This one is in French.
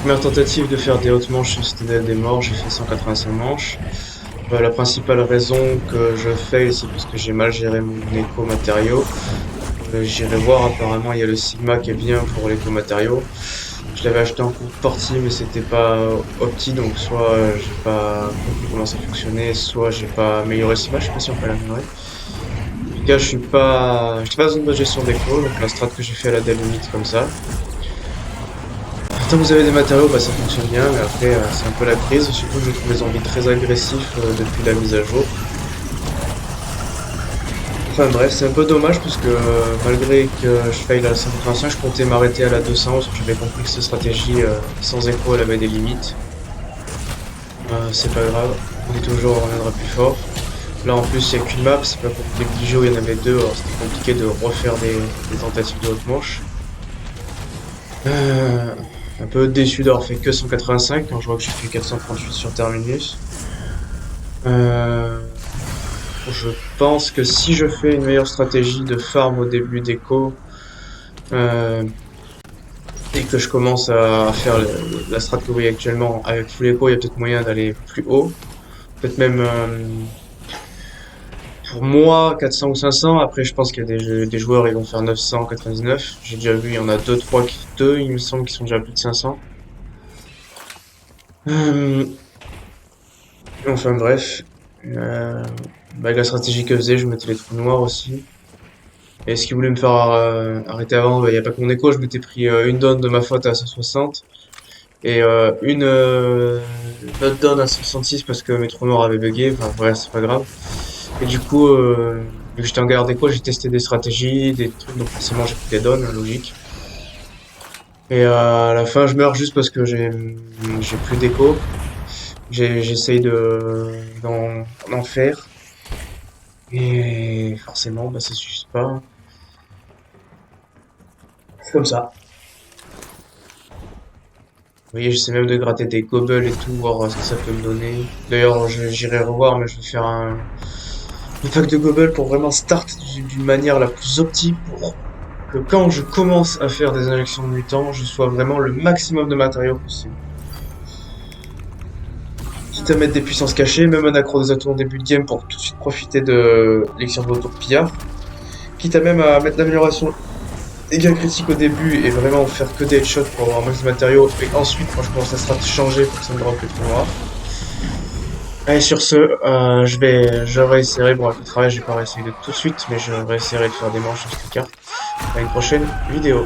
Première tentative de faire des hautes manches sur Citadelle des Morts, j'ai fait 185 manches. La principale raison que je fail, c'est parce que j'ai mal géré mon éco-matériau. J'irai voir, apparemment il y a le Sigma qui est bien pour l'éco-matériau. Je l'avais acheté en cours de partie, mais c'était pas opti, donc soit j'ai pas compris comment ça fonctionnait, soit j'ai pas amélioré le Sigma, je sais pas si on peut l'améliorer. En tout cas, j'étais pas dans une bonne gestion d'éco, donc la strat que j'ai fait à la limite comme ça. Tant que vous avez des matériaux, bah, ça fonctionne bien, mais après, c'est un peu la crise. Surtout que je trouve les zombies très agressifs depuis la mise à jour. Enfin bref, c'est un peu dommage parce que malgré que je faille à la 185, je comptais m'arrêter à la 200 parce que j'avais compris que cette stratégie sans écho, elle avait des limites. C'est pas grave, on est toujours, on reviendra plus fort. Là en plus, il n'y a qu'une map, c'est pas comme les petits jeux, il y en avait deux, alors c'était compliqué de refaire des tentatives de haute manche. Euh, un peu déçu d'avoir fait que 185 quand je vois que j'ai fait 438 sur Terminus. Euh, je pense que si je fais une meilleure stratégie de farm au début d'écho euh, et que je commence à faire la strat que vous voyez actuellement avec full écho, il y a peut-être moyen d'aller plus haut. Peut-être même pour moi 400 ou 500. Après, je pense qu'il y a des joueurs ils vont faire 999. J'ai déjà vu, il y en a deux, il me semble, qui sont déjà à plus de 500. Euh, enfin bref, euh, la stratégie que faisait, je mettais les trous noirs aussi. Et ce qui voulait me faire arrêter avant, il n'y a pas que mon écho, je m'étais pris une donne de ma faute à 160 et une autre donne à 166 parce que mes trous noirs avaient bugué, enfin bref, c'est pas grave. Et du coup, vu que j'étais en galère d'écho, j'ai testé des stratégies, des trucs, donc forcément j'ai pris des donnes, logique. Et à la fin, je meurs juste parce que j'ai plus d'écho. J'essaye d'en faire. Et forcément, bah, ça suffit pas. C'est comme ça. Vous voyez, j'essaie même de gratter des gobels et tout, voir ce que ça peut me donner. D'ailleurs, j'irai revoir, mais je vais faire une pack de gobels pour vraiment start d'une manière la plus optique pour que quand je commence à faire des injections de mutants, je sois vraiment le maximum de matériaux possible. Quitte à mettre des puissances cachées, même un accro des atomes en début de game pour tout de suite profiter de l'élixir de retour pillard. Quitte à même à mettre l'amélioration dégâts critiques au début et vraiment faire que des headshots pour avoir un max de matériaux. Et ensuite, quand je commence à strat changer pour que ça me drop le trou noir. Allez, sur ce, je réessayerai, bon, avec le travail, j'ai pas réessayé de tout de suite, mais je réessayerai de faire des manches sur cette carte. À une prochaine vidéo.